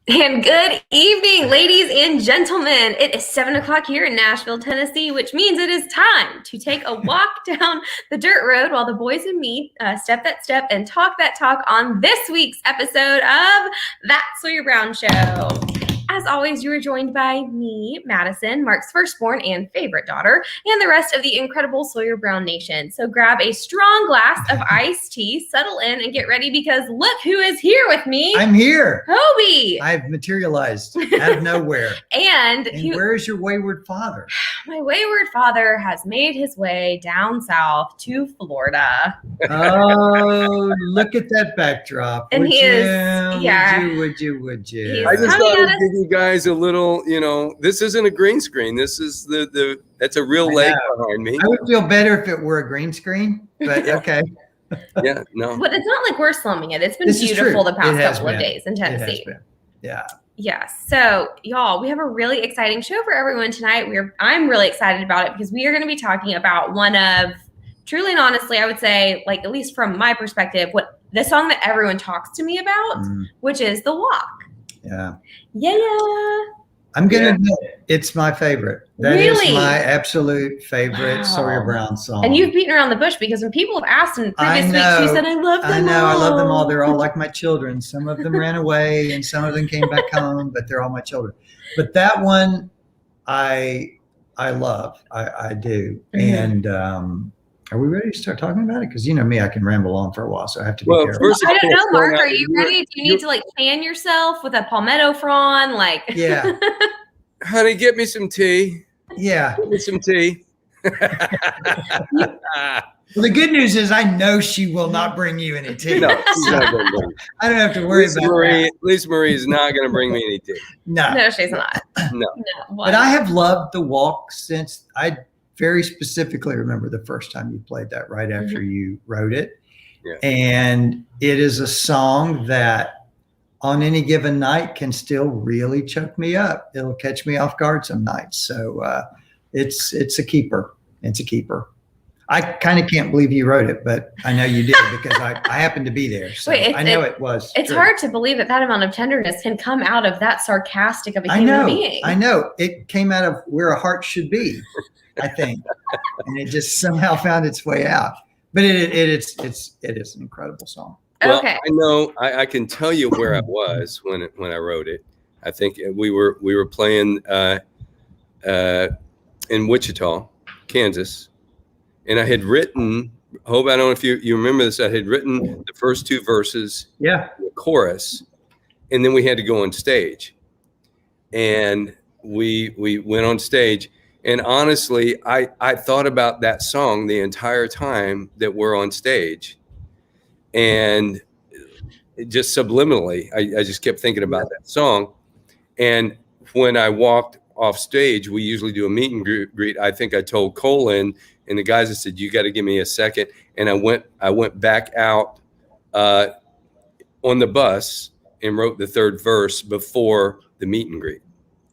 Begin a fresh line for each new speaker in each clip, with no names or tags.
And good evening, ladies and gentlemen. It is 7 o'clock here in Nashville, Tennessee, which means it is time to take a walk down the dirt road while the boys and me step that step and talk that talk on this week's episode of That Sawyer Brown Show. As always, you are joined by me, Madison, Mark's firstborn and favorite daughter, and the rest of the incredible Sawyer Brown Nation. So grab a strong glass of iced tea, settle in, and get ready because look who is here with me.
I'm here.
Hobie.
I've materialized out of nowhere.
And
where's your wayward father?
My wayward father has made his way down south to Florida.
Oh, look at that backdrop.
And
would
he
you,
is, yeah.
Would you?
I just thought I'd give you guys a little, this isn't a green screen. This is that's a real lake behind me.
I would feel better if it were a green screen, but okay.
Yeah, no.
But it's not like we're slumming it. It's been beautiful the past couple of days in Tennessee.
Yeah.
Yes. So, y'all, we have a really exciting show for everyone tonight. I'm really excited about it because we are going to be talking about one of, truly and honestly, I would say, like, at least from my perspective, what the song that everyone talks to me about, which is The Walk.
Yeah.
Yeah.
I'm going to admit, it's my favorite. That
really?
is my absolute favorite Sawyer Brown song.
And you've beaten around the bush because when people have asked in previous weeks, you said, I love them all.
I know, I love them all. They're all like my children. Some of them ran away and some of them came back home, but they're all my children. But that one, I love. I do. And are we ready to start talking about it? Because you know me, I can ramble on for a while, so I have to be careful.
I don't know, Mark. Are you ready? Do you need to fan yourself with a palmetto frond?
Yeah.
Honey, get me some tea.
Yeah.
Get me some tea.
Well, the good news is I know she will not bring you any tea.
No, she's not going to bring.
I don't have to worry about that.
Lisa Marie is not going to bring me any tea.
No, she's not.
No.
But I have loved The Walk since I very specifically remember the first time you played that right after you wrote it.
Yeah.
And it is a song that on any given night can still really choke me up. It'll catch me off guard some nights. So it's a keeper. It's a keeper. I kind of can't believe you wrote it, but I know you did because I happened to be there. So I know it was.
It's hard to believe that amount of tenderness can come out of that sarcastic of a human being.
I know. It came out of where a heart should be, I think. And it just somehow found its way out. But it is an incredible song.
Well,
okay.
I know I can tell you where I was when I wrote it. I think we were playing in Wichita, Kansas. And I had written, Hope, I don't know if you remember this, I had written the first two verses, the chorus, and then we had to go on stage. And we went on stage. And honestly, I thought about that song the entire time that we're on stage. And just subliminally, I just kept thinking about that song. And when I walked off stage, we usually do a meet and greet. I think I told Colin and the guys, I said, you got to give me a second. And I went back out on the bus and wrote the third verse before the meet and greet.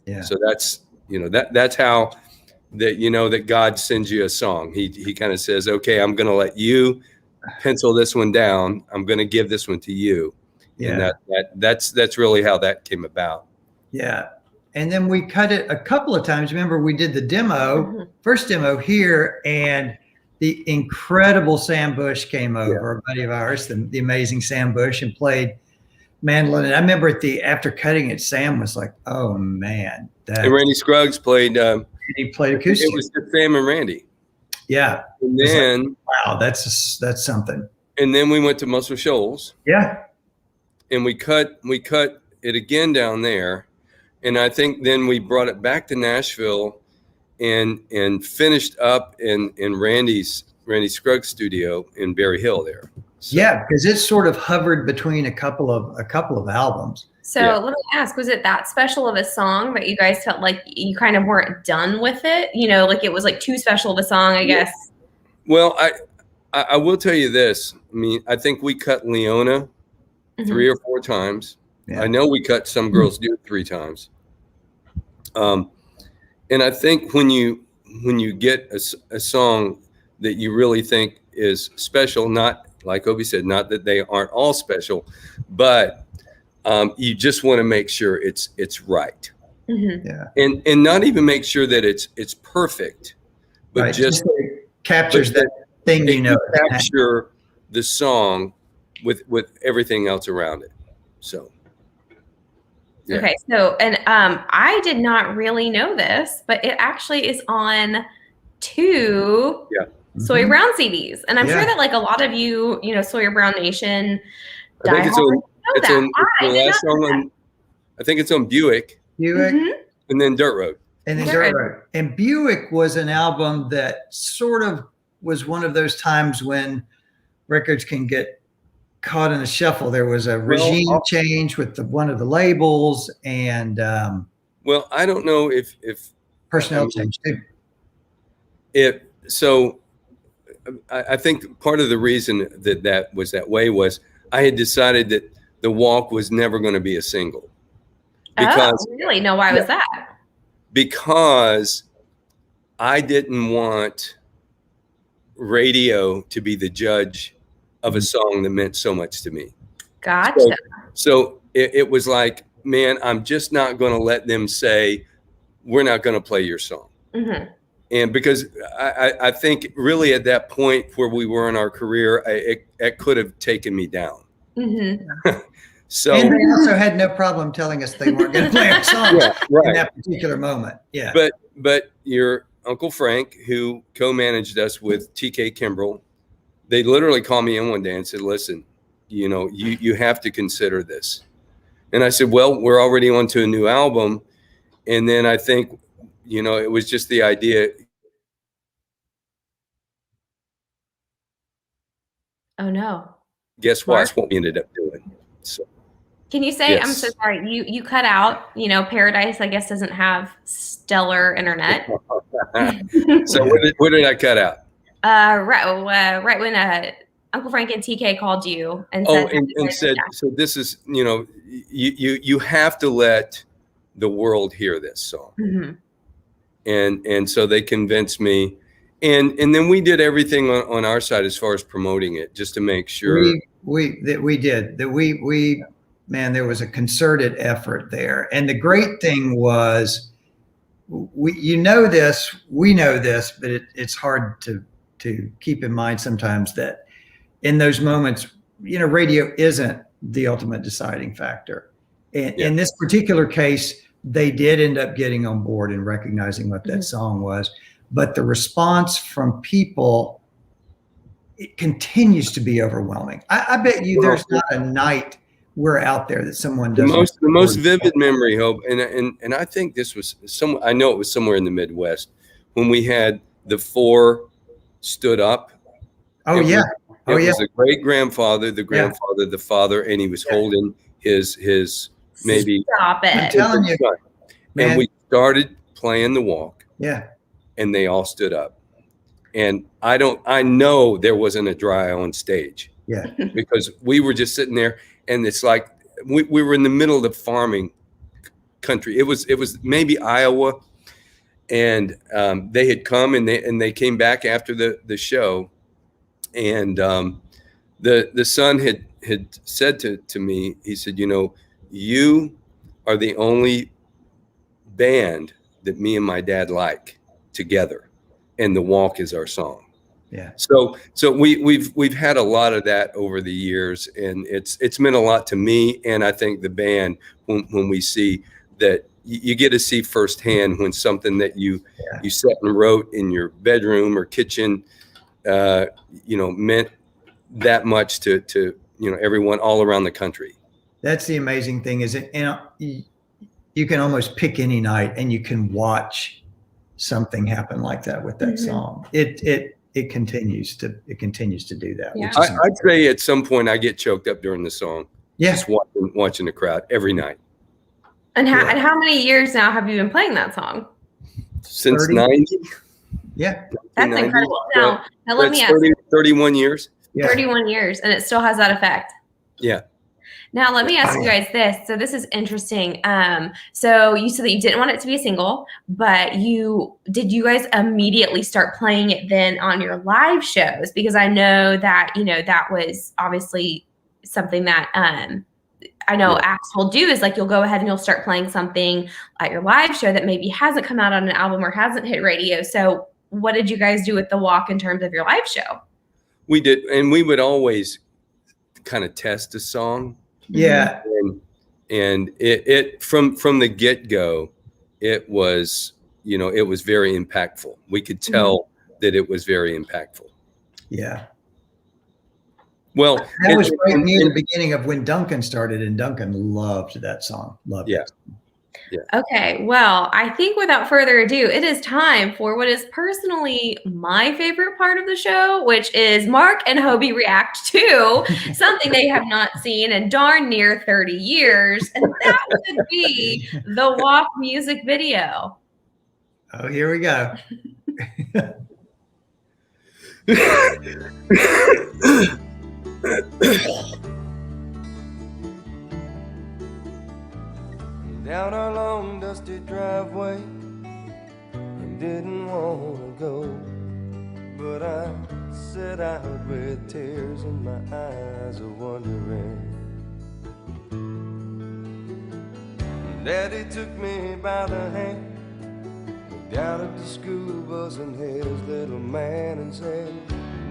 Yeah.
So that's how that God sends you a song. He kind of says, okay, I'm going to let you pencil this one down. I'm going to give this one to you.
Yeah.
And that's really how that came about.
Yeah. And then we cut it a couple of times. Remember, we did the demo, first demo here, and the incredible Sam Bush came over, a buddy of ours, the amazing Sam Bush, and played mandolin. And I remember after cutting it, Sam was like, "Oh man!"
And Randy Scruggs played.
He played acoustic.
It was just Sam and Randy.
Yeah.
And then,
wow, that's something.
And then we went to Muscle Shoals.
Yeah.
And we cut it again down there. And I think then we brought it back to Nashville and finished up in Randy Scruggs' studio in Berry Hill there. So.
Yeah, because it sort of hovered between a couple of albums.
So let me ask, was it that special of a song that you guys felt like you kind of weren't done with it? Like it was like too special of a song, I guess.
Well, I will tell you this. I mean, I think we cut Leona 3 or 4 times. Yeah. I know we cut Some Girls Do It 3 times. And I think when you get a song that you really think is special, not like Obi said, not that they aren't all special, but You just want to make sure it's right.
Mm-hmm.
Yeah.
And not even make sure that it's perfect, but
Right.
just
captures that thing,
capture the song with everything else around it. So yeah.
Okay, so and I did not really know this, but it actually is on 2 Sawyer Brown CDs, and I'm sure that like a lot of you, Sawyer Brown Nation,
I think it's on. It's
that.
on the last song on. I think it's on Buick, and then Dirt Road.
And then Dirt Road. And Buick was an album that sort of was one of those times when records can get caught in a shuffle. There was a regime change with one of the labels, and
well, I don't know if
personnel change too.
I think part of the reason that was that way was I had decided that The Walk was never going to be a single.
Because, really? No, why was that?
Because I didn't want radio to be the judge of a song that meant so much to me.
Gotcha.
So it was like, man, I'm just not going to let them say, we're not going to play your song.
Mm-hmm.
And because I think really at that point where we were in our career, it could have taken me down.
Mm-hmm.
So,
and they also had no problem telling us they weren't going to play our songs in that particular moment. Yeah.
But your Uncle Frank, who co-managed us with TK Kimbrell, they literally called me in one day and said, listen, you have to consider this. And I said, well, we're already on to a new album. And then I think, it was just the idea.
Oh, no.
Guess what? That's what we ended up doing. So.
Can you say, I'm so sorry, you cut out, Paradise, I guess, doesn't have stellar internet.
So what did I cut out?
Right when Uncle Frank and TK called you and said,
and said, so this is, you have to let the world hear this song.
Mm-hmm.
And so they convinced me. And then we did everything on our side as far as promoting it, just to make sure.
We did. Man, there was a concerted effort there. And the great thing was, we know this, but it's hard to keep in mind sometimes that in those moments, radio isn't the ultimate deciding factor. And in this particular case, they did end up getting on board and recognizing what that song was. But the response from people, it continues to be overwhelming. I bet you there's not a night we're out there that someone doesn't.
The most vivid memory, Hope, and I think this was I know it was somewhere in the Midwest when we had the 4 stood up.
Oh yeah.
It was the great grandfather, the grandfather, the father, and he was holding his maybe.
Stop it.
I'm telling you, man.
And we started playing The Walk.
Yeah.
And they all stood up. And I know there wasn't a dry eye on stage.
Yeah.
Because we were just sitting there, and it's like we were in the middle of the farming country. It was maybe Iowa, and they had come and they came back after the show, and the son had said to me, he said, you are the only band that me and my dad like together, and The Walk is our song.
Yeah.
So we've had a lot of that over the years, and it's meant a lot to me, and I think the band when we see that you get to see firsthand when something that you sat and wrote in your bedroom or kitchen, meant that much to everyone all around the country. That's
the amazing thing is you can almost pick any night and you can watch something happen like that with that song. It continues to do that.
Yeah.
I'd say at some point I get choked up during the song.
Yeah.
Just watching the crowd every night.
And how many years now have you been playing that song?
Since 90.
Yeah.
That's incredible. Now let me ask
31 years.
Yeah.
31 years, and it still has that effect.
Yeah.
Now, let me ask you guys this. So this is interesting. So you said that you didn't want it to be a single, but did you guys immediately start playing it then on your live shows? Because I know that, that was obviously something that I know acts will do is like you'll go ahead and you'll start playing something at your live show that maybe hasn't come out on an album or hasn't hit radio. So what did you guys do with the walk in terms of your live show?
We did, and we would always kind of test a song.
Yeah.
And it from the get-go, it was, you know, it was very impactful. We could tell that it was very impactful.
Yeah.
Well,
that was right near the beginning of when Duncan started, and Duncan loved that song. Loved it.
Yeah.
Okay, well, I think without further ado, it is time for what is personally my favorite part of the show, which is Mark and Hobie react to something they have not seen in darn near 30 years, and that would be the Walk music video.
Oh, here we go.
Down our long dusty driveway, I didn't want to go, but I set out with tears in my eyes of wondering. Daddy took me by the hand, looked out at the school bus and his little man and said,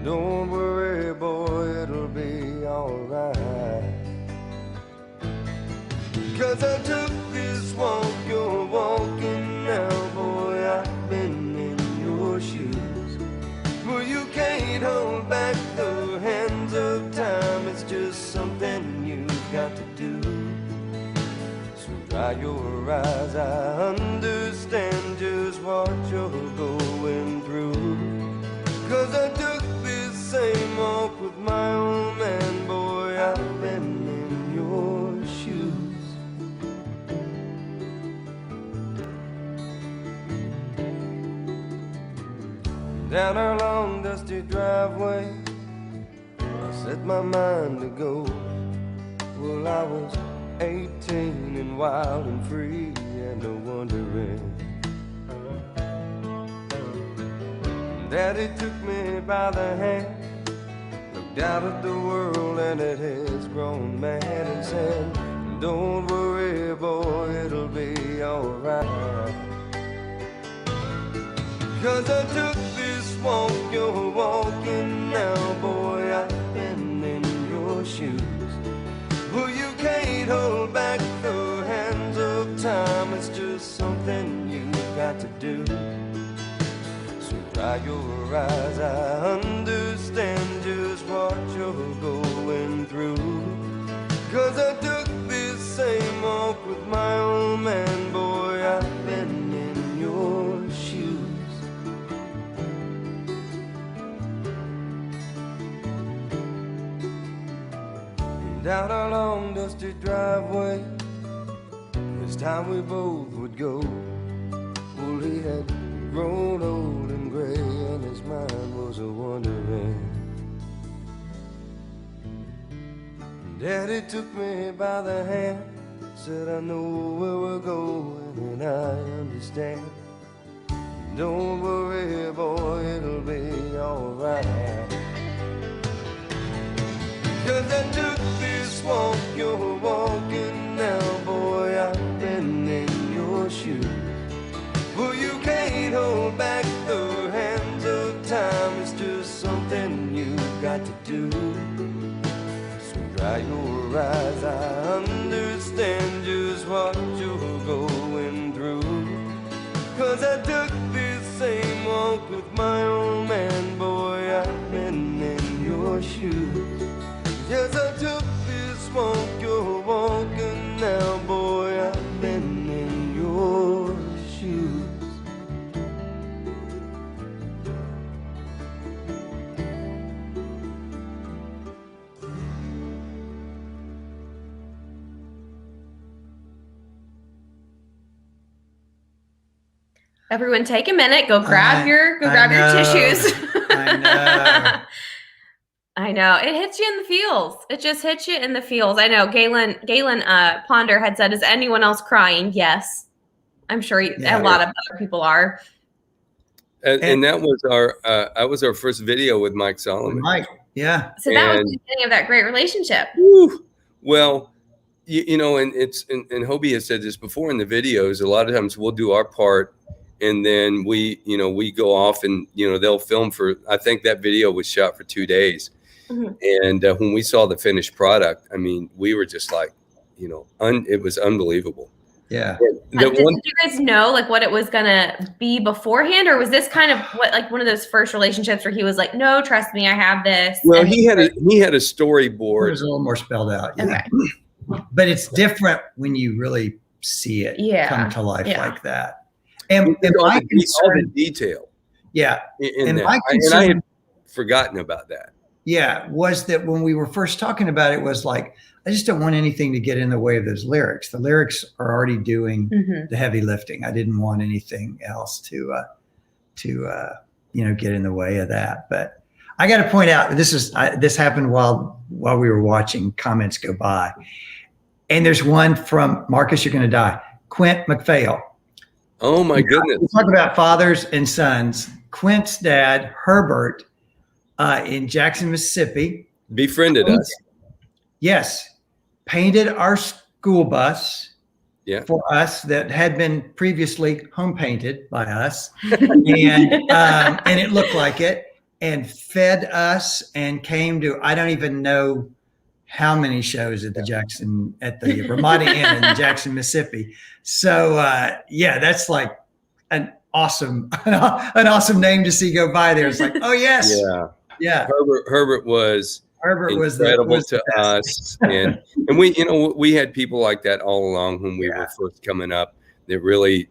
"Don't worry, boy, it'll be alright. 'Cause I took this walk you're walking now, boy, I've been in your shoes. Well, you can't hold back the hands of time, it's just something you've got to do. So dry your eyes, I understand just what you're going through. 'Cause I took this same walk with my old man, boy, I've been in your shoes. Down our long dusty driveway, I set my mind to go. Well, I was 18 and wild and free and no wondering. Daddy took me by the hand, looked out at the world and at his grown man and said, "Don't worry, boy, it'll be alright. 'Cause I took this walk you're walking now, boy, I've been in your shoes. Well, you can't hold back the hands of time, it's just something you've got to do. So dry your eyes, I understand just what you're going through. 'Cause I took this same walk with my old man, boy, I've been in your shoes. Down our long dusty driveway, this time we both would go. Well, he had grown old and gray and his mind was a-wondering. Daddy took me by the hand, said, "I know where we're going and I understand. Don't worry, boy, it'll be alright. 'Cause I took this walk you're walking now, boy, I've been in your shoes. Well, you can't hold back the hands of time, it's just something you've got to do. So dry your eyes, I understand just what you're going through. 'Cause I took this same walk with my old man, boy, I've been in your shoes. Yes, I took this walk you're walking now, boy, I've been in your shoes.
Everyone take a minute, go grab your tissues.
I know.
I know. It hits you in the feels. It just hits you in the feels. I know. Galen Ponder had said, "Is anyone else crying?" Yes. I'm sure a lot of other people are.
And that was our first video with Mike Solomon.
Mike, yeah.
So that was the beginning of that great relationship.
Woo. Well, you know, and and Hobie has said this before in the videos. A lot of times we'll do our part, and then we go off and they'll film for. I think that video was shot for 2 days, and when we saw the finished product, I mean, we were just like, it was unbelievable.
Yeah.
Did you guys know like what it was gonna be beforehand, or was this kind of one of those first relationships where he was like, "No, trust me, I have this"?
Well, he had a storyboard.
It was a little more spelled out. Yeah.
Okay.
But it's different when you really see it come to life like that. And
all
my concern,
the detail.
Yeah.
And I had forgotten about that.
Yeah, was that when we were first talking about it, was like, I just don't want anything to get in the way of those lyrics. The lyrics are already doing the heavy lifting. I didn't want anything else to get in the way of that. But I got to point out, this happened while we were watching comments go by. And there's one from Marcus, You're Gonna Die, Quint McPhail.
Oh my goodness.
We talk about fathers and sons. Quint's dad, Herbert, in Jackson, Mississippi,
befriended us.
Yes. Painted our school bus for us that had been previously home painted by us. And it looked like it, and fed us and came to, I don't even know how many shows at the Ramada Inn in Jackson, Mississippi. So that's like an awesome name to see go by there. It's like, oh yes. Yeah.
Herbert was incredible to us, and we had people like that all along when we were first coming up that really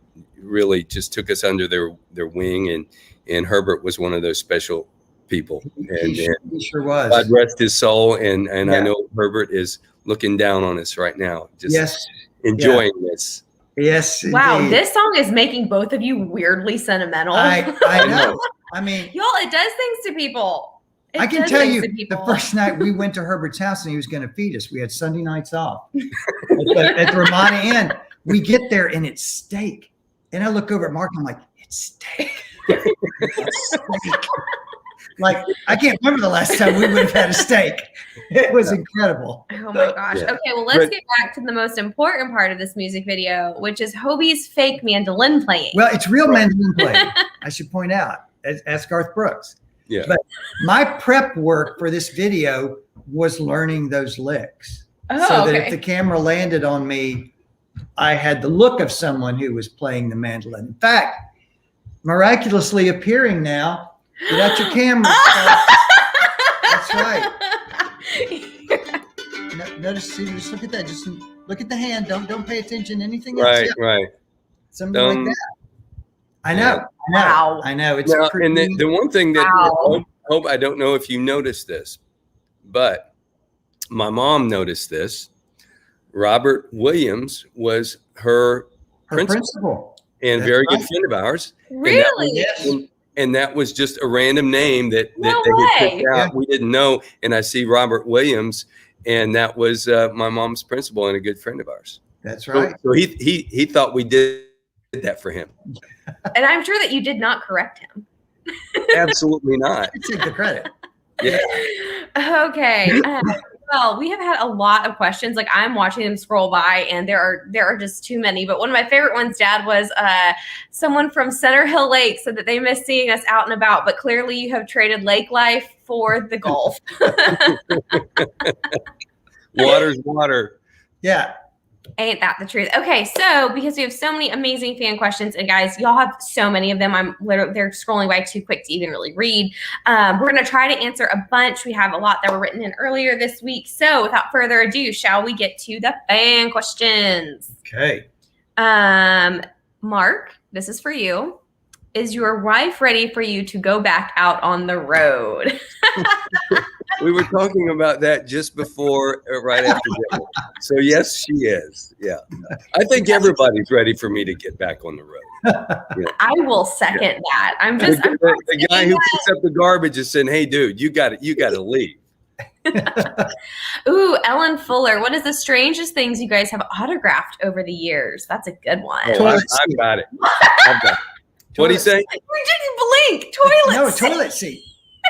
just took us under their wing, and Herbert was one of those special people, and he
sure was.
God rest his soul, and I know Herbert is looking down on us right now, just enjoying this.
Yes.
Wow,
indeed.
this song is making both of you weirdly sentimental.
I know. I mean,
y'all, it does things to people.
I can tell you, the first night we went to Herbert's house and he was going to feed us. We had Sunday nights off at the Ramada Inn. We get there and it's steak. And I look over at Mark and I'm like, it's steak. It's steak. Like, I can't remember the last time we would have had a steak. It was incredible.
Oh my gosh. Yeah. Okay, well, let's get back to the most important part of this music video, which is Hobie's fake mandolin playing.
Well, it's real mandolin playing, I should point out. Ask Garth Brooks.
Yeah.
But my prep work for this video was learning those licks. So that if the camera landed on me, I had the look of someone who was playing the mandolin. In fact, miraculously appearing now, get out your camera. That's right. Notice, see, just look at that. Just look at the hand. Don't pay attention to anything else.
Right.
Something like that. I know.
Wow.
I know. It's
pretty, and the one thing that Hope, I don't know if you noticed this, but my mom noticed this. Robert Williams was her principal and
That's
very
right.
good friend of ours.
Really?
And that was just a random name that they had picked out.
Yeah.
We didn't know. And I see Robert Williams, and that was my mom's principal and a good friend of ours.
That's right.
So he thought we did that for him.
And I'm sure that you did not correct him.
Absolutely not.
Take the credit.
Yeah.
Okay. Well, we have had a lot of questions. Like, I'm watching them scroll by, and there are just too many. But one of my favorite ones, Dad, was someone from Center Hill Lake said that they miss seeing us out and about, but clearly you have traded lake life for the golf.
Water's water.
Yeah.
Ain't that the truth? Okay, so because we have so many amazing fan questions, and guys, y'all have so many of them. They're scrolling by too quick to even really read. We're gonna try to answer a bunch. We have a lot that were written in earlier this week. So without further ado, shall we get to the fan questions?
Okay.
Mark, this is for you. Is your wife ready for you to go back out on the road?
We were talking about that just before, right after dinner. So yes, she is. Yeah, I think everybody's ready for me to get back on the road. Yeah.
I will second that. I'm just
the guy who picks up the garbage is saying, "Hey, dude, you got to leave."
Ooh, Ellen Fuller. What is the strangest things you guys have autographed over the years? That's a good one.
Oh, I've got it. What do you say?
You didn't blink. Toilet seat.
Toilet seat.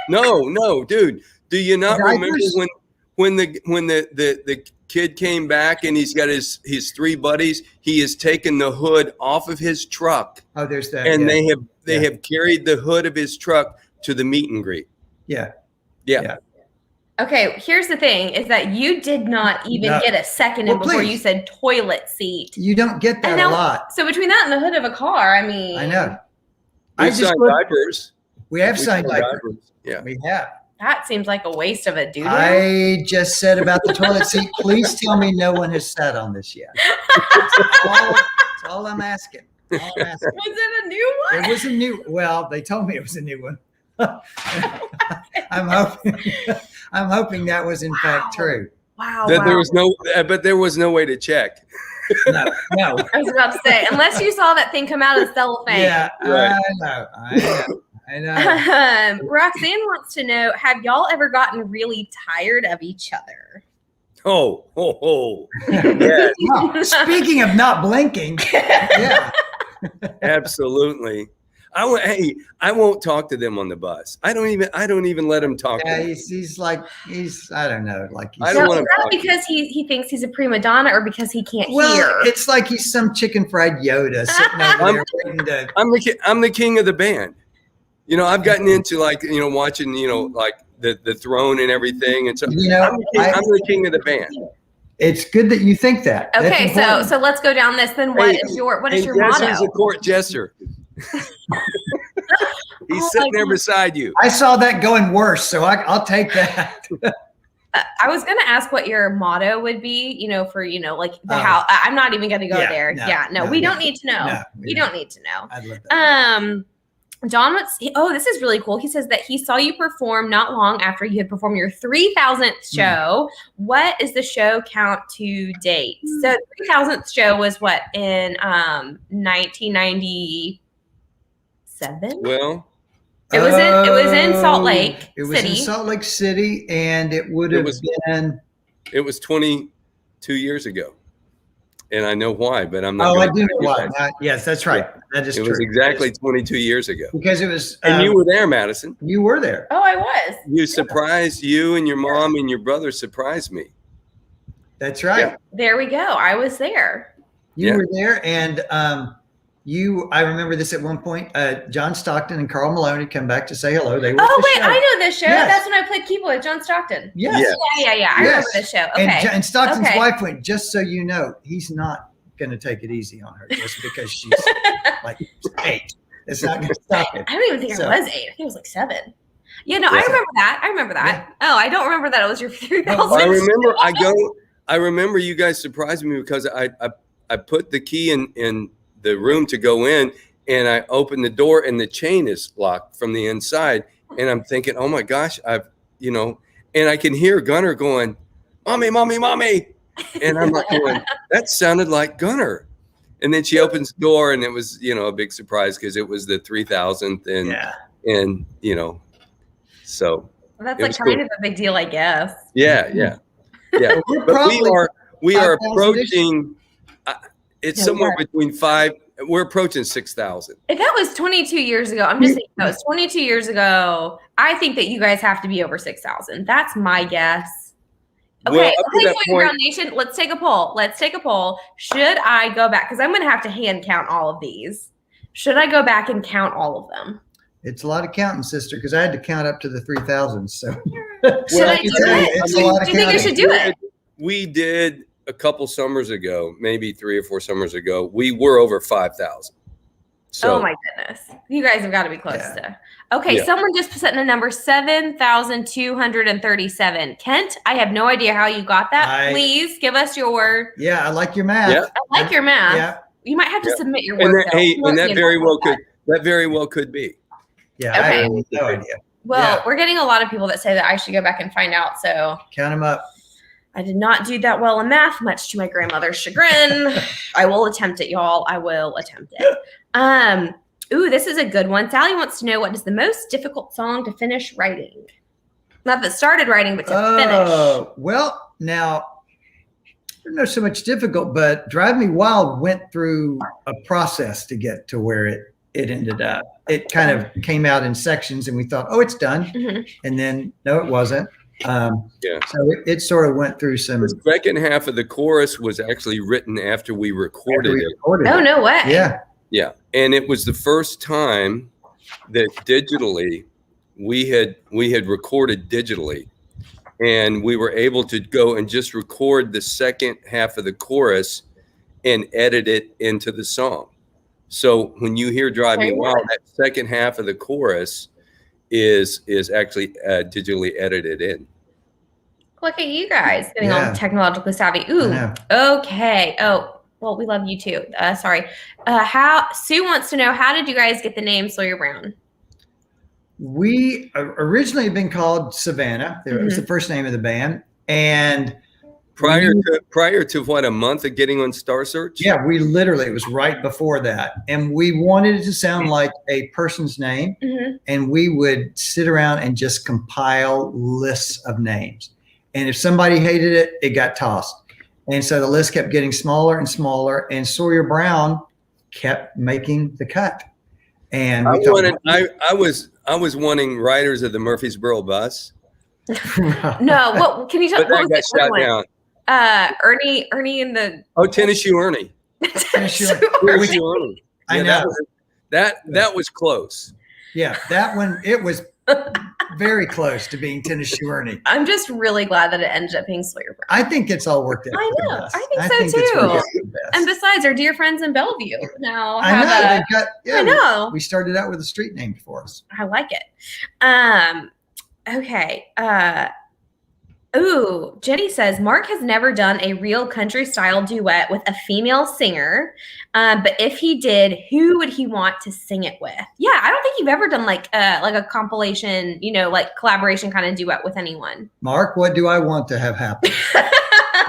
No, dude. Do you not remember when the kid came back and he's got his 3 buddies. He has taken the hood off of his truck.
Oh, there's that.
And
yeah.
they have carried the hood of his truck to the meet and greet.
Yeah.
Okay, here's the thing: is that you did not even get a second in before you said toilet seat.
You don't get that a lot.
So between that and the hood of a car, I mean,
I know.
We signed diapers.
We have signed diapers.
Yeah,
we have.
That seems like a waste of a doodle.
I just said about the toilet seat. Please tell me no one has sat on this yet. That's all I'm asking. Was
it a new one?
It was a new. Well, they told me it was a new one. I'm hoping that was in fact true.
Wow.
That there was no way to check.
No.
I was about to say, unless you saw that thing come out of cellophane.
Yeah,
right.
I know.
Roxanne wants to know: have y'all ever gotten really tired of each other?
Oh. Yes.
Well, speaking of not blinking, yeah.
Absolutely. I won't talk to them on the bus. I don't even let him talk.
Yeah,
to them.
he's I don't know, like
I don't want
is that because he thinks he's a prima donna or because he can't hear?
It's like he's some chicken fried Yoda sitting over there waiting to.
I'm the king of the band. You know, I've gotten into watching like the throne and everything, and so I'm the king of the band. It's
good that you think that.
Okay, so let's go down this. Then what is your motto?
He's a court jester. He's sitting there beside you.
I saw that going worse, so I'll take that.
I was going to ask what your motto would be, for like the how. I'm not even going to go there. No, we don't need to know. No, we don't need to know.
I'd love that.
Don, this is really cool. He says that he saw you perform not long after you had performed your 3,000th show. What is the show count to date? So the 3,000th show was what, in 1997?
Well,
it was in Salt Lake City.
It was in Salt Lake City, and it would have been.
It was 22 years ago. And I know why, but I'm not.
Oh, I do know why. Yes, that's right. That is true.
It was exactly 22 years ago.
Because it was.
And you were there, Madison.
You were there.
Oh, I was.
You surprised you and your mom and your brother surprised me.
That's right. Yeah.
There we go. I was there.
You were there, and I remember this at one point. John Stockton and Carl Malone had come back to say hello. They were.
Oh wait, I know this show. Yes. That's when I played keyboard with John Stockton.
Yes.
Yeah. I remember this show. Okay.
And Stockton's wife went, just so you know, he's not going to take it easy on her just because she's like 8. It's not going to stop it.
I don't even think I was 8. I think it was like 7. Yeah, no, I remember that. Yeah. Oh, I don't remember that it was your 3,000.
I remember you guys surprised me because I put the key in the room to go in, and I opened the door and the chain is locked from the inside. And I'm thinking, oh my gosh, and I can hear Gunnar going, "Mommy, mommy, mommy." And I'm like going, that sounded like Gunnar. And then she opens the door, and it was, a big surprise because it was the 3,000th and so.
Well, that's like kind of a big deal, I guess.
Yeah. But we are approaching. It's somewhere between 5. We're approaching 6,000.
If that was 22 years ago, I'm just thinking that was 22 years ago. I think that you guys have to be over 6,000. That's my guess. Okay, Ground Nation, let's take a poll. Should I go back? Because I'm going to have to hand count all of these. Should I go back and count all of them?
It's a lot of counting, sister, because I had to count up to the 3,000. So
should I do it? Do you think I should do it?
We did. A couple summers ago, maybe 3 or 4 summers ago, we were over 5,000. So,
oh my goodness, you guys have got to be close to. Okay, someone just put in a number 7,237. Kent, I have no idea how you got that. Please give us your.
Yeah, I like your math.
Yeah.
I like your math. Yeah. You might have to submit your work.
And that very well could. That very well could be.
Yeah. Okay. I have no idea.
Well, we're getting a lot of people that say that I should go back and find out. So
count them up.
I did not do that well in math, much to my grandmother's chagrin. I will attempt it, y'all. I will attempt it. This is a good one. Sally wants to know, what is the most difficult song to finish writing? Not that started writing, but to finish.
Well, now, I don't know so much difficult, but Drive Me Wild went through a process to get to where it ended up. It kind of came out in sections, and we thought, oh, it's done. Mm-hmm. And then, no, it wasn't. So it sort of went through some.
The second half of the chorus was actually written after we recorded it.
Oh, no way.
Yeah.
Yeah. And it was the first time that digitally we had recorded digitally, and we were able to go and just record the second half of the chorus and edit it into the song. So when you hear Drive Me Wild, that second half of the chorus is actually digitally edited in.
Look at you guys getting all technologically savvy. Ooh, okay. Oh, well, we love you too. Sorry. Sue wants to know, how did you guys get the name Sawyer Brown?
We originally had been called Savannah. It was the first name of the band. And
prior to what, a month of getting on Star Search?
Yeah, it was right before that. And we wanted it to sound like a person's name. And we would sit around and just compile lists of names. And if somebody hated it, it got tossed. And so the list kept getting smaller and smaller, and Sawyer Brown kept making the cut. And
I was wanting Riders of the Murfreesboro Bus.
No, what can you tell me?
But that got shot down.
Ernie in the
Tennis Shoe Ernie. Ernie.
I know
that was close.
Yeah, that one, it was very close to being Tennis Shoe Ernie.
I'm just really glad that it ended up being Sawyer Brown.
I think it's all worked out.
I know. I think so too. And besides, our dear friends in Bellevue now have I know.
We started out with a street name for us.
I like it. Okay. Jenny says, Mark has never done a real country style duet with a female singer. But if he did, who would he want to sing it with? Yeah, I don't think you've ever done like a compilation, like collaboration kind of duet with anyone.
Mark, what do I want to have happen?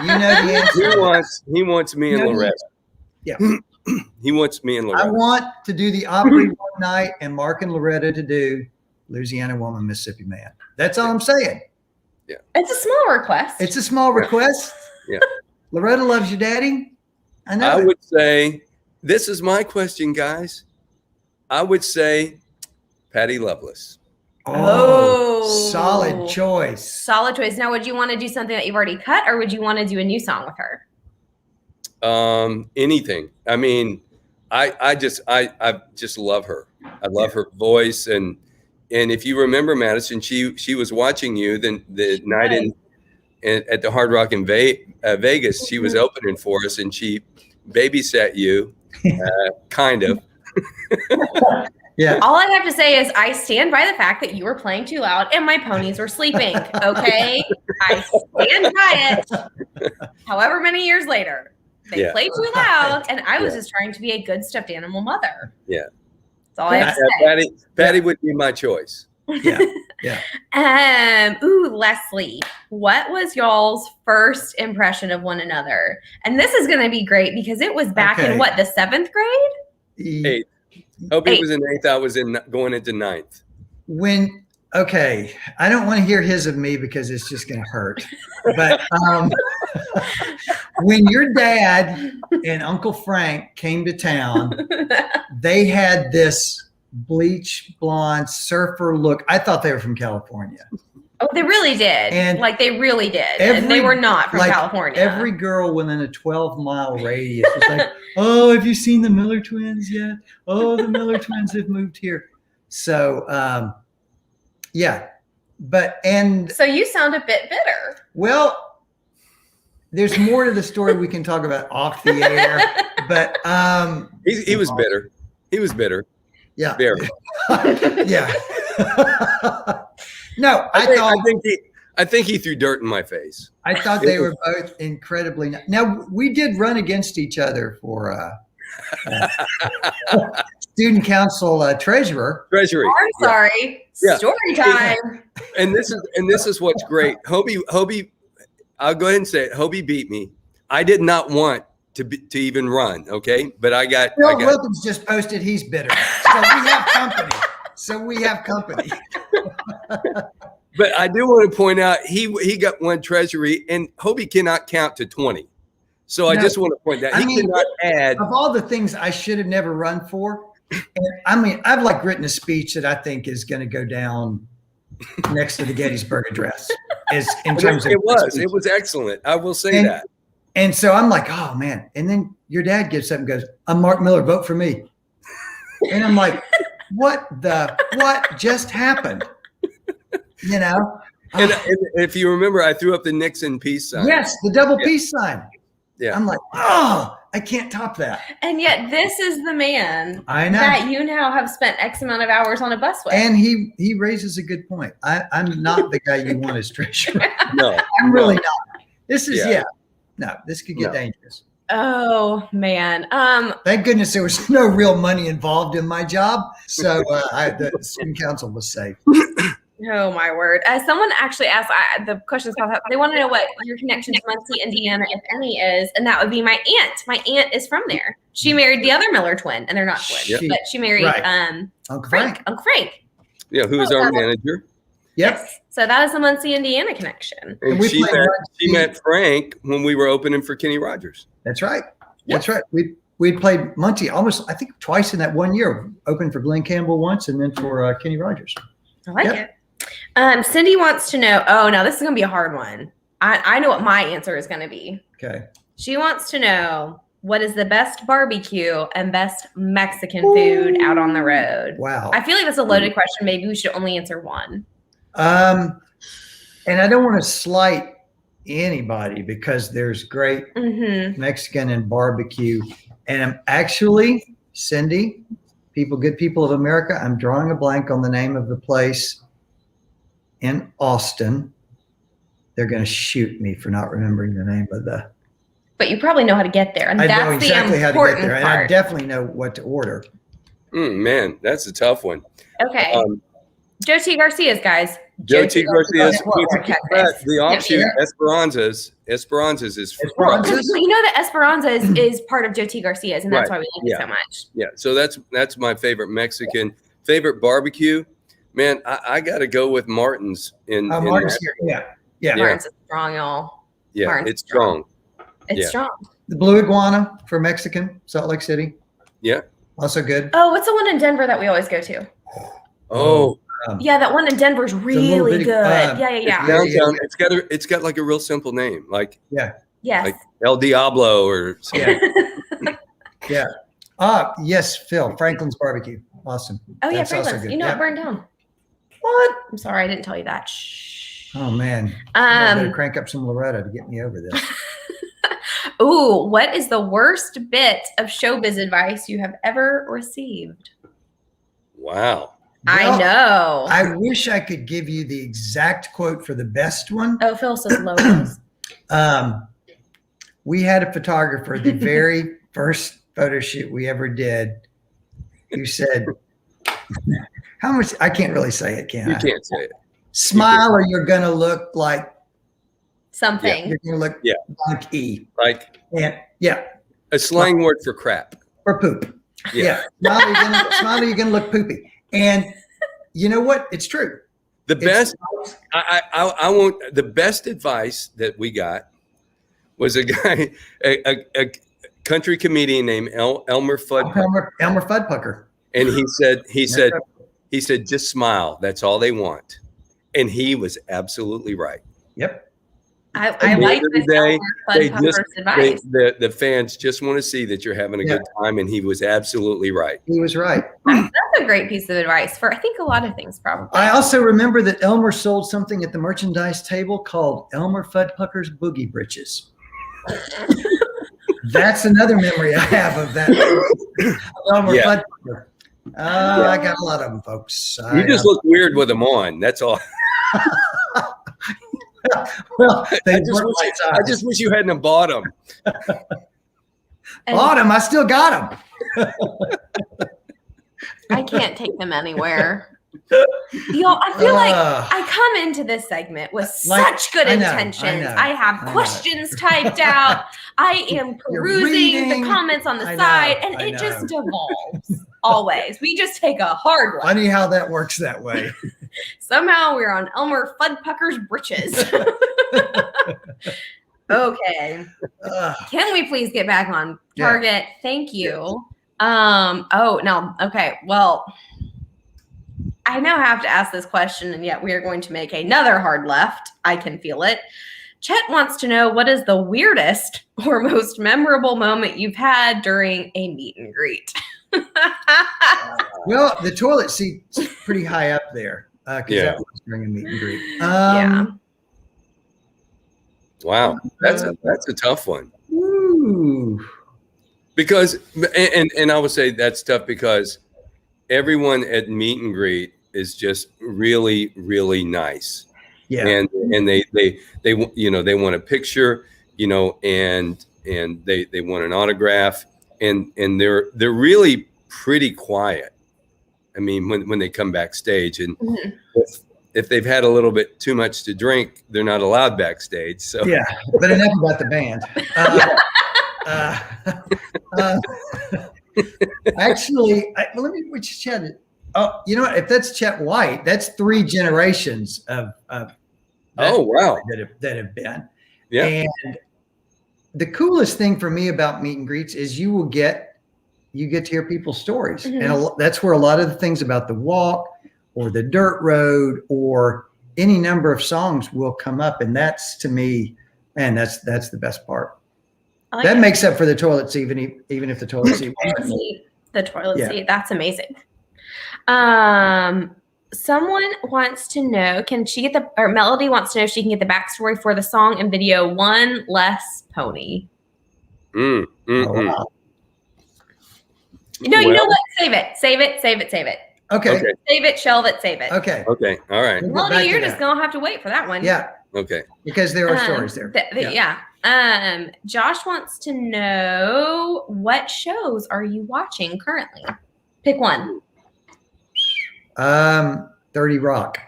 You know the answer.
He wants me and Loretta.
Yeah.
He wants me and Loretta.
I want to do the Opry one night and Mark and Loretta to do Louisiana Woman, Mississippi Man. That's all I'm saying.
Yeah.
It's a small request.
It's a small request.
Yeah.
Loretta loves your daddy. I know.
I would say, this is my question, guys. I would say Patty Loveless.
Oh, solid choice.
Solid choice. Now, would you want to do something that you've already cut, or would you want to do a new song with her?
Anything. I mean, I just love her. I love her voice, and if you remember, Madison, she was watching you the night at the Hard Rock in Vegas. She was opening for us, and she babysat you, kind of.
Yeah.
All I have to say is I stand by the fact that you were playing too loud and my ponies were sleeping. Okay, I stand by it. However many years later, they played too loud, and I was just trying to be a good stuffed animal mother.
Yeah.
That's all I have to say.
Patty would be my choice.
Yeah. Yeah.
Leslie, what was y'all's first impression of one another? And this is going to be great because it was back in what, the 7th grade?
8th. Hobie was in 8th. I was going into 9th.
I don't want to hear his of me because it's just going to hurt. But when your dad and Uncle Frank came to town, they had this bleach blonde surfer look. I thought they were from California.
Oh, they really did. And they really did. And they were not from California.
Every girl within a 12-mile radius was like, oh, have you seen the Miller twins yet? Oh, the Miller twins have moved here. So, yeah. So you sound a bit bitter. Well, there's more to the story we can talk about off the air. But
he was bitter. He was bitter.
Yeah.
Very.
Yeah. No,
I think he threw dirt in my face.
I thought they were both incredibly. Now we did run against each other for student council treasurer.
Treasury.
I'm sorry. Yeah. Story time.
And this is what's great. Hobie, I'll go ahead and say it. Hobie beat me. I did not want to even run. Okay, but
Bill Wilkins just posted he's bitter. So we have company.
But I do want to point out he got one treasury, and Hobie cannot count to 20. So I just want to point that he cannot add.
Of all the things I should have never run for, I've written a speech that I think is going to go down next to the Gettysburg Address. as in terms of
it was excellent. I will say that.
And so I'm like, oh man. And then your dad gets up and goes, I'm Mark Miller, vote for me. And I'm like, what just happened? You know?
And if you remember, I threw up the Nixon peace sign.
Yes, the double peace sign.
Yeah.
I'm like, oh, I can't top that.
And yet this is the man
I know
that you now have spent X amount of hours on a bus with.
And he raises a good point. I'm not the guy you want as treasurer.
No.
I'm really not. This is no, this could get dangerous.
Oh man.
Thank goodness there was no real money involved in my job. So the student council was safe.
Oh my word. Someone actually asked, the questions pop up. They want to know what your connection to Muncie, Indiana, if any, is. And that would be my aunt. My aunt is from there. She married the other Miller twin, and they're not twins, but she married
Uncle Frank.
Uncle Frank.
Yeah, who was our manager.
Yep.
Yes. So that is the Muncie, Indiana connection.
And she met Frank when we were opening for Kenny Rogers.
That's right. That's right. We played Muncie almost, I think, twice in that 1 year. Opened for Glenn Campbell once, and then for Kenny Rogers.
I like it. Cindy wants to know. Oh, now this is going to be a hard one. I know what my answer is going to be.
Okay.
She wants to know what is the best barbecue and best Mexican food out on the road.
Wow.
I feel like that's a loaded question. Maybe we should only answer one.
And I don't want to slight anybody because there's great Mexican and barbecue. And I'm actually, Cindy, good people of America, I'm drawing a blank on the name of the place in Austin. They're going to shoot me for not remembering the name of the.
But you probably know how to get there. And
I
that's
know exactly
the
how to
important
get there. And
part.
I definitely know what to order.
Man, that's a tough one.
Okay. Joe T. Garcia's, guys.
Joe T. Garcia's. The offshoot, Esperanza's. Esperanza's is from.
You know that Esperanza is part of Joe T. Garcia's, and that's why we like it so much.
Yeah. So that's my favorite Mexican. Favorite barbecue. Man, I got to go with Martin's in
Martin's here. Yeah.
Martin's is strong, y'all.
Yeah,
Martin's
it's strong.
It's strong.
The Blue Iguana for Mexican, Salt Lake City.
Yeah.
Also good.
Oh, what's the one in Denver that we always go to?
Oh.
Yeah, that one in Denver's really good. Yeah.
Downtown, it's got like a real simple name, like
Yes.
like El Diablo or something.
Yeah. Yes, Phil, Franklin's Barbecue. Awesome.
Oh yeah,
That's also
Franklin's.
good.
You know it burned down.
What?
I'm sorry, I didn't tell you that. Shh.
Oh man. I better crank up some Loretta to get me over this.
Ooh, what is the worst bit of showbiz advice you have ever received?
Wow.
I know.
I wish I could give you the exact quote for the best one.
Oh, Phil says logos.
We had a photographer, the very first photo shoot we ever did, who said, how much, I can't really say it, can I?
You can't say it.
Smile or you're going to look like
something.
You're going to look funky.
Like,
a
slang word for crap.
Or poop. Yeah. Smile or you're going to look poopy. And you know what? It's true.
The best, I want the best advice that we got was a guy, a country comedian named Elmer Fudd.
Elmer Fuddpucker. And
he said, just smile. That's all they want. And he was absolutely right.
Yep.
I like this
day,
advice.
The fans just want to see that you're having a good time, and he was absolutely right.
He was right.
That's a great piece of advice for, I think, a lot of things, probably.
I also remember that Elmer sold something at the merchandise table called Elmer Fuddpucker's Boogie Britches. That's another memory I have of that. Elmer Fuddpucker. I got a lot of them, folks.
You just look weird with them on. That's all.
Well,
I just wish you hadn't bought them.
Bought them. I still got them.
I can't take them anywhere. Y'all, I feel like I come into this segment with such good intentions. I have questions typed out. I am perusing the comments on the side, and it just devolves. Always. We just take a hard one.
Funny how that works that way.
Somehow we're on Elmer Fuddpucker's britches. Okay. Can we please get back on target? Thank you. Okay. Well, I now have to ask this question, and yet we are going to make another hard left. I can feel it. Chet wants to know, what is the weirdest or most memorable moment you've had during a meet and greet?
Well, the toilet seat's pretty high up there because that was during a meet and greet.
Yeah.
Wow, that's a tough one.
Ooh.
Because and I would say that's tough because everyone at meet and greet is just really, really nice.
Yeah.
And they they want a picture, and they want an autograph, and they're really pretty quiet. I mean, when they come backstage, and if they've had a little bit too much to drink, they're not allowed backstage. So
yeah, but enough about the band. Actually, let me which Chet. Oh, you know what? If that's Chet White, that's 3 generations of
wow,
that have been.
Yeah.
And the coolest thing for me about meet and greets is you get to hear people's stories, and that's where a lot of the things about the walk or the dirt road or any number of songs will come up, and that's, to me, man, that's the best part. That makes up for the toilet seat, even if the toilet seat wasn't.
The toilet seat. That's amazing. Someone wants to know, Melody wants to know if she can get the backstory for the song and video One Less Pony.
Oh, wow.
No, you know what? Save it.
Okay.
Save it, shelve it, save it.
Okay.
All right.
Melody, you're just going to have to wait for that one.
Yeah.
Okay.
Because there are stories there.
Josh wants to know, what shows are you watching currently? Pick one.
30 Rock.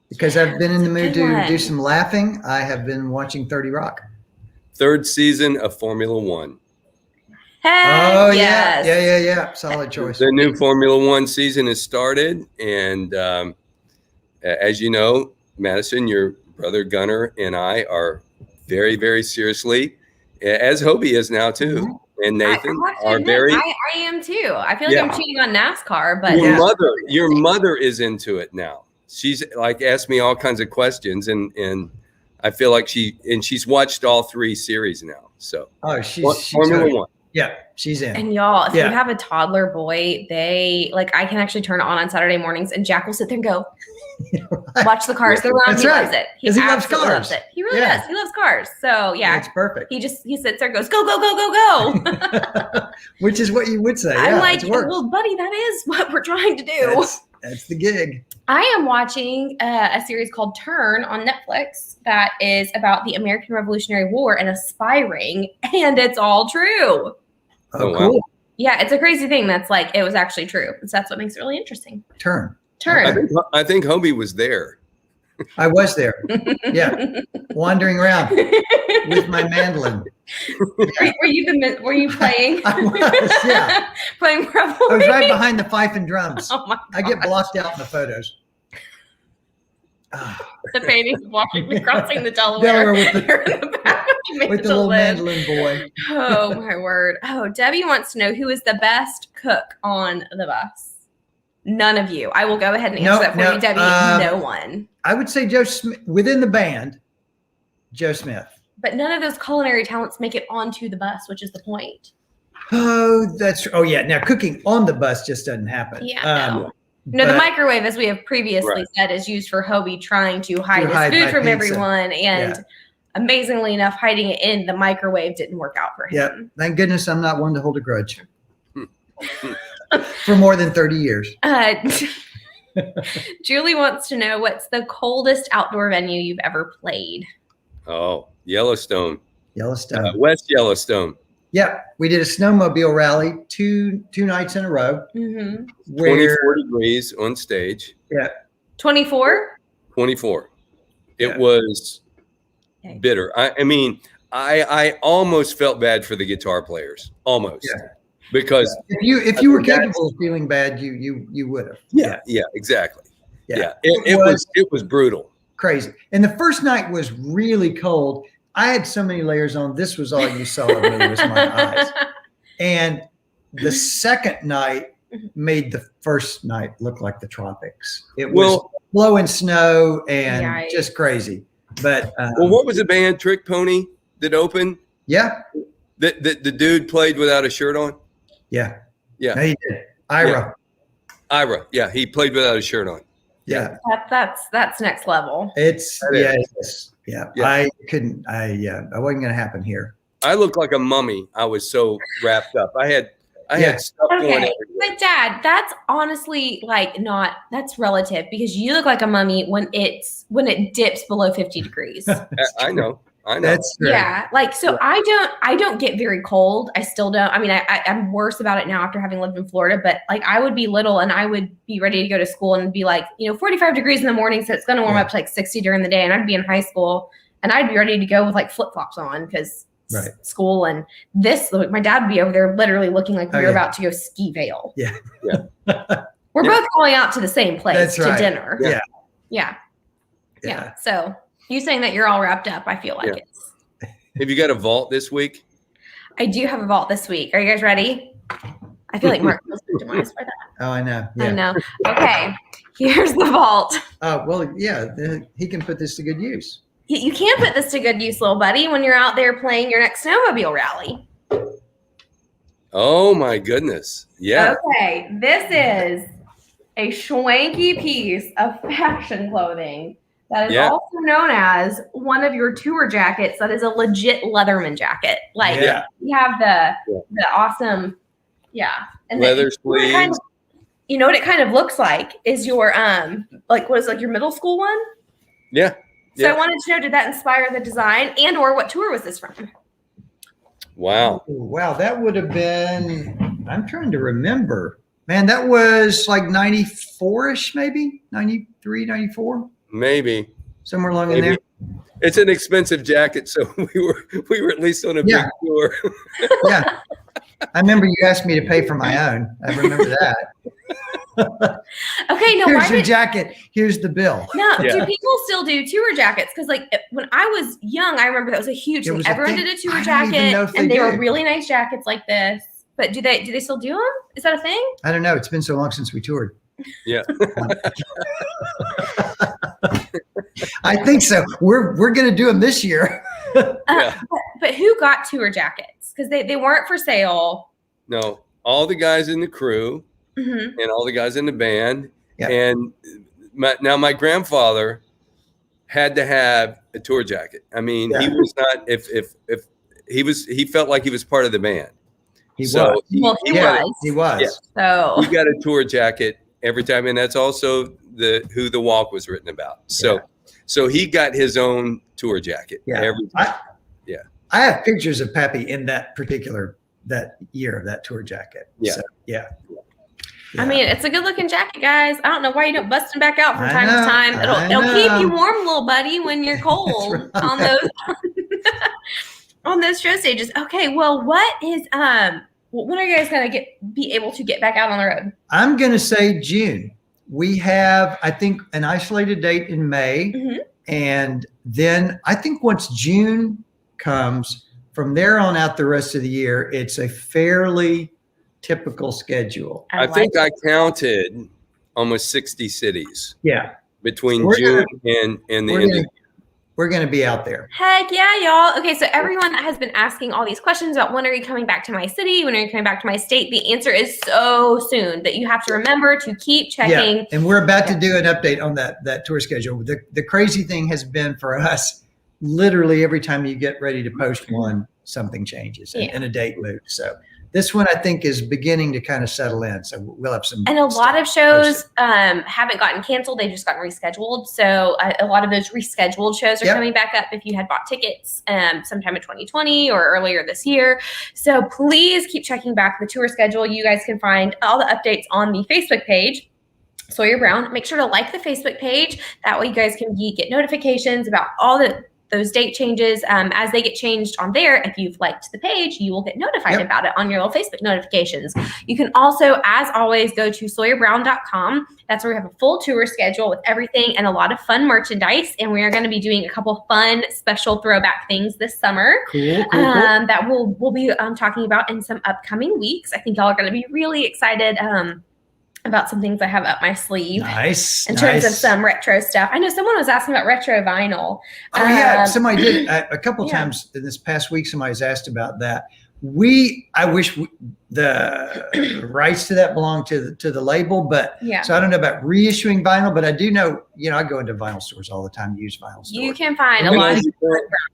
Because I've been in the mood to do some laughing. I have been watching 30 Rock.
3rd season of Formula One.
Yes.
Yeah. Solid choice.
The new Formula One season has started, and as you know, Madison, your brother Gunnar, and I are very, very seriously, as Hobie is now too, and Nathan
I am too. I feel like I'm cheating on NASCAR, but
your mother is into it now. She's like asked me all kinds of questions, and I feel like she's watched all 3 series now. So
she's
Formula One.
Yeah, she's in.
And y'all, if you have a toddler boy, I can actually turn it on Saturday mornings, and Jack will sit there and go, watch the cars go around.
That's
he
right.
loves it.
He loves cars.
Loves it. He really does. He loves cars. So yeah,
it's perfect.
He sits there and goes, go.
Which is what you would say.
I'm like, well, buddy, that is what we're trying to do.
That's the gig.
I am watching a series called Turn on Netflix that is about the American Revolutionary War and a spy ring, and it's all true.
Oh, cool.
Yeah, it's a crazy thing that's like, it was actually true. So that's what makes it really interesting.
Turn.
I think Hobie was there.
I was there. Yeah. Wandering around with my mandolin.
Yeah. Were you playing?
I was, yeah.
Playing Revelry?
I was right behind the fife and drums.
Oh my God.
I get blocked out in the photos.
The paintings crossing the Delaware
with
the
little mandolin boy.
Oh my word. Oh, Debbie wants to know, who is the best cook on the bus? None of you. I will go ahead and answer that for you, Debbie. No one.
I would say Joe Smith, within the band, Joe Smith.
But none of those culinary talents make it onto the bus, which is the point.
Oh yeah. Now cooking on the bus just doesn't happen.
Yeah. No, the microwave, as we have previously said, is used for Hobie trying to hide his food from everyone. And amazingly enough, hiding it in the microwave didn't work out for him.
Yeah. Thank goodness I'm not one to hold a grudge. For more than 30 years.
Julie wants to know, what's the coldest outdoor venue you've ever played?
Oh, Yellowstone. West Yellowstone.
Yeah, we did a snowmobile rally two nights in a row.
24 degrees on stage.
Yeah.
24?
24. It was bitter. I mean, I almost felt bad for the guitar players. Almost. Yeah. Because
if you were capable of feeling bad, you would have.
Yeah, exactly. Yeah. It was brutal.
Crazy. And the first night was really cold. I had so many layers on. This was all you saw of me was my eyes. And the second night, made the first night look like the tropics. It was blowing snow and just crazy. But
what was the band Trick Pony that opened?
Yeah.
The dude played without a shirt on?
Yeah.
Yeah.
No, he did. Ira.
Yeah, he played without a shirt on.
Yeah.
That's next level.
It's yeah. I wasn't gonna happen here.
I looked like a mummy. I was so wrapped up. I had stuff going everywhere.
But Dad, that's honestly that's relative because you look like a mummy when it dips below 50 degrees.
I know.
That's great.
Yeah. I don't get very cold. I still don't. I mean, I'm worse about it now after having lived in Florida, but I would be little and I would be ready to go to school and be 45 degrees in the morning. So it's going to warm up to 60 during the day. And I'd be in high school and I'd be ready to go with flip-flops on because school and my dad would be over there literally looking like we were about to go ski Vail.
Yeah.
We're both going out to the same place to dinner. Yeah. So you saying that you're all wrapped up, I feel like it's.
Have you got a vault this week?
I do have a vault this week. Are you guys ready? I feel like Mark was optimized by that.
Oh, I know. Yeah.
I know. Okay. Here's the vault.
He can put this to good use.
You can put this to good use, little buddy, when you're out there playing your next snowmobile rally.
Oh my goodness. Yeah.
Okay. This is a schwanky piece of fashion clothing that is also known as one of your tour jackets. That is a legit Leatherman jacket. You have the awesome, and
leather sleeves.
You know what it kind of looks like is your your middle school one?
Yeah.
So I wanted to know, did that inspire the design or what tour was this from?
Wow.
Wow. That would have been, I'm trying to remember, man, that was 94-ish, maybe 93, 94.
Maybe.
Somewhere along in there.
It's an expensive jacket. So we were at least on a big tour.
Yeah. I remember you asked me to pay for my own. I remember that.
Okay, no.
Here's your jacket. Here's the bill.
No, do people still do tour jackets? Because when I was young, I remember that was a huge thing. Everyone did a tour jacket, and they were really nice jackets like this. But do they still do them? Is that a thing?
I don't know. It's been so long since we toured.
Yeah.
I think so. We're going to do them this year.
But who got tour jackets? Because they weren't for sale.
No, all the guys in the crew and all the guys in the band. Yeah. And my grandfather had to have a tour jacket. I mean, he was not he felt like he was part of the band.
He was.
Yeah.
So
he got a tour jacket every time, and that's also who the walk was written about. So he got his own tour jacket every time.
I have pictures of Pappy in that year of that tour jacket.
Yeah.
So, yeah.
I mean, it's a good looking jacket, guys. I don't know why you don't bust them back out from time to time. It'll keep you warm, little buddy, when you're cold on those on those show stages. Okay, well, what is when are you guys gonna be able to get back out on the road?
I'm gonna say June. We have, I think, an isolated date in May, and then I think once June comes, from there on out the rest of the year, it's a fairly typical schedule.
I think I counted almost 60 cities.
Yeah.
Between June and the end of the year.
We're going to be out there.
Heck yeah, y'all. Okay, so everyone that has been asking all these questions about when are you coming back to my city, when are you coming back to my state, the answer is so soon that you have to remember to keep checking.
Yeah, and we're about to do an update on that tour schedule. The crazy thing has been for us, literally every time you get ready to post one, something changes and a date moves. So this one, I think, is beginning to kind of settle in. So we'll have some.
And a lot of shows haven't gotten canceled. They've just gotten rescheduled. So a lot of those rescheduled shows are coming back up if you had bought tickets sometime in 2020 or earlier this year. So please keep checking back the tour schedule. You guys can find all the updates on the Facebook page, Sawyer Brown. Make sure to like the Facebook page. That way you guys can get notifications about all the those date changes, as they get changed on there, if you've liked the page, you will get notified about it on your little Facebook notifications. You can also, as always, go to SawyerBrown.com. That's where we have a full tour schedule with everything and a lot of fun merchandise. And we are going to be doing a couple fun special throwback things this summer
Cool.
that we'll be talking about in some upcoming weeks. I think y'all are going to be really excited about some things I have up my sleeve.
Nice.
In terms of some retro stuff. I know someone was asking about retro vinyl.
Oh, yeah. Somebody did a couple times in this past week. Somebody's asked about that. I wish the rights to that belong to the label, but so I don't know about reissuing vinyl, but I do know, I go into vinyl stores all the time, used vinyl stores.
You can find a lot of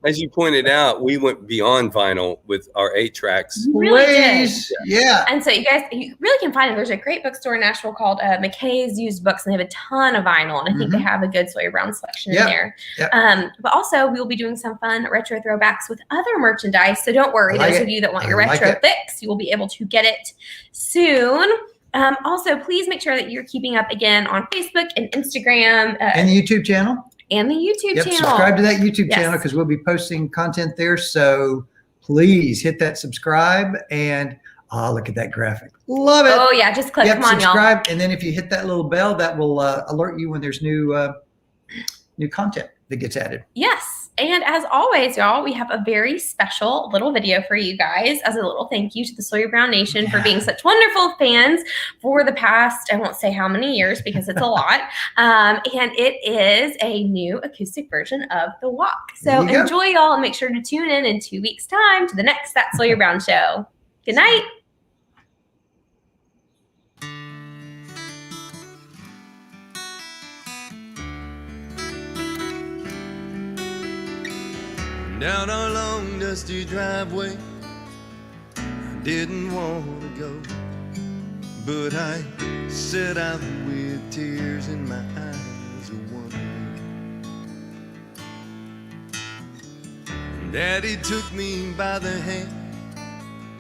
as you pointed out, we went beyond vinyl with our 8-tracks.
Really did.
Yeah.
And so you really can find it. There's a great bookstore in Nashville called McKay's Used Books, and they have a ton of vinyl, and I think they have a good Sawyer Brown selection in there. But also, we will be doing some fun retro throwbacks with other merchandise, so don't worry. Those of you that want your retro fix, you will be able to get it soon. Also, please make sure that you're keeping up again on Facebook and Instagram.
And the YouTube channel.
And the YouTube channel.
Subscribe to that YouTube channel because we'll be posting content there. So please hit that subscribe and look at that graphic. Love it.
Oh, yeah. Just click. Come on,
subscribe.
y'all.
And then if you hit that little bell, that will alert you when there's new content that gets added.
Yes. And as always, y'all, we have a very special little video for you guys as a little thank you to the Sawyer Brown Nation for being such wonderful fans for the past, I won't say how many years because it's a lot. And it is a new acoustic version of The Walk. So enjoy, y'all, and make sure to tune in 2 weeks' time to the next That Sawyer Brown Show. Good night.
Down our long dusty driveway, I didn't want to go, but I set out with tears in my eyes of wondering. Daddy took me by the hand,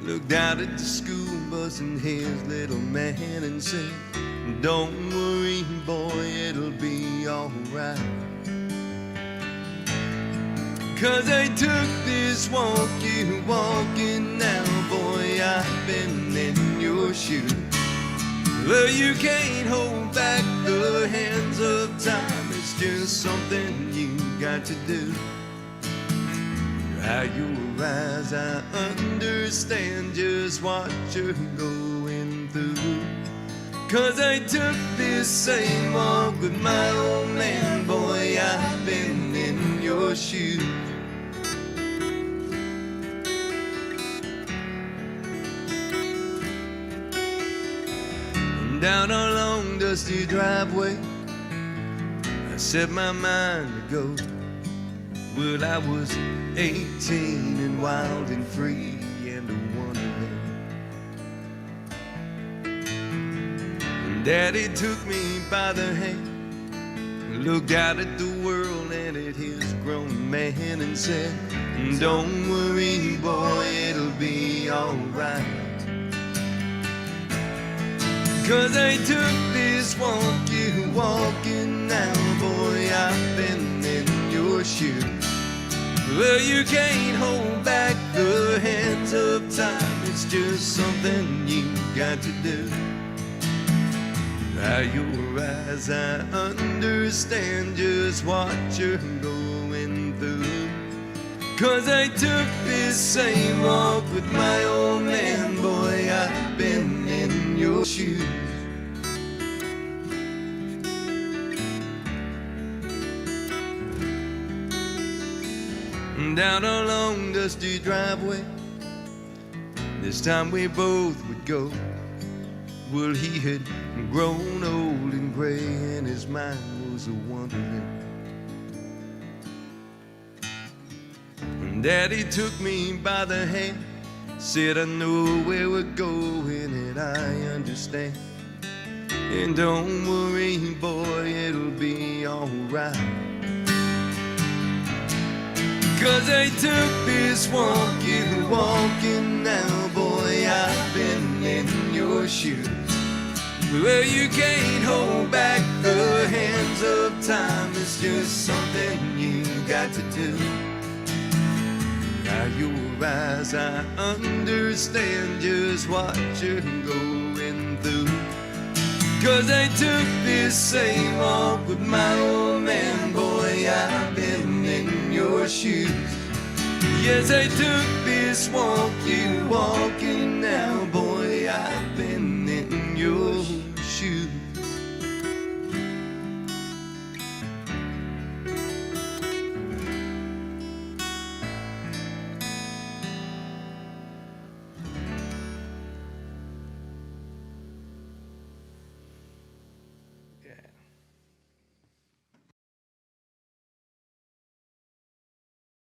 looked out at the school bus and his little man and said, "Don't worry, boy, it'll be all right. 'Cause I took this walk you're walking now, boy, I've been in your shoes. Well, you can't hold back the hands of time, it's just something you got to do. Dry your eyes, I understand just what you're going through. 'Cause I took this same walk with my old man, boy, I've been in your shoes. Down our long dusty driveway, I set my mind to go. Well, I was 18 and wild and free and a wonderland. And Daddy took me by the hand, looked out at the world and at his grown man and said, "Don't worry, boy, it'll be alright. 'Cause I took this walk you're walking now, boy, I've been in your shoes. Well, you can't hold back the hands of time, it's just something you got to do. Dry your eyes, I understand just what you're going through. 'Cause I took this same walk with my old man, boy, I've been in your shoes. Down a long dusty driveway, this time we both would go. Well, he had grown old and gray and his mind was a wonderland. And Daddy took me by the hand, said, "I know where we're going and I understand. And don't worry, boy, it'll be alright. 'Cause I took this walk you're walking now, boy, I've been in your shoes. Well, you can't hold back the hands of time. It's just something you got to do. By your eyes, I understand just what you're going through. 'Cause I took this same walk with my old man. Boy, I've been in your shoes. Yes, I took this walk you're walking now. Boy, I've been in your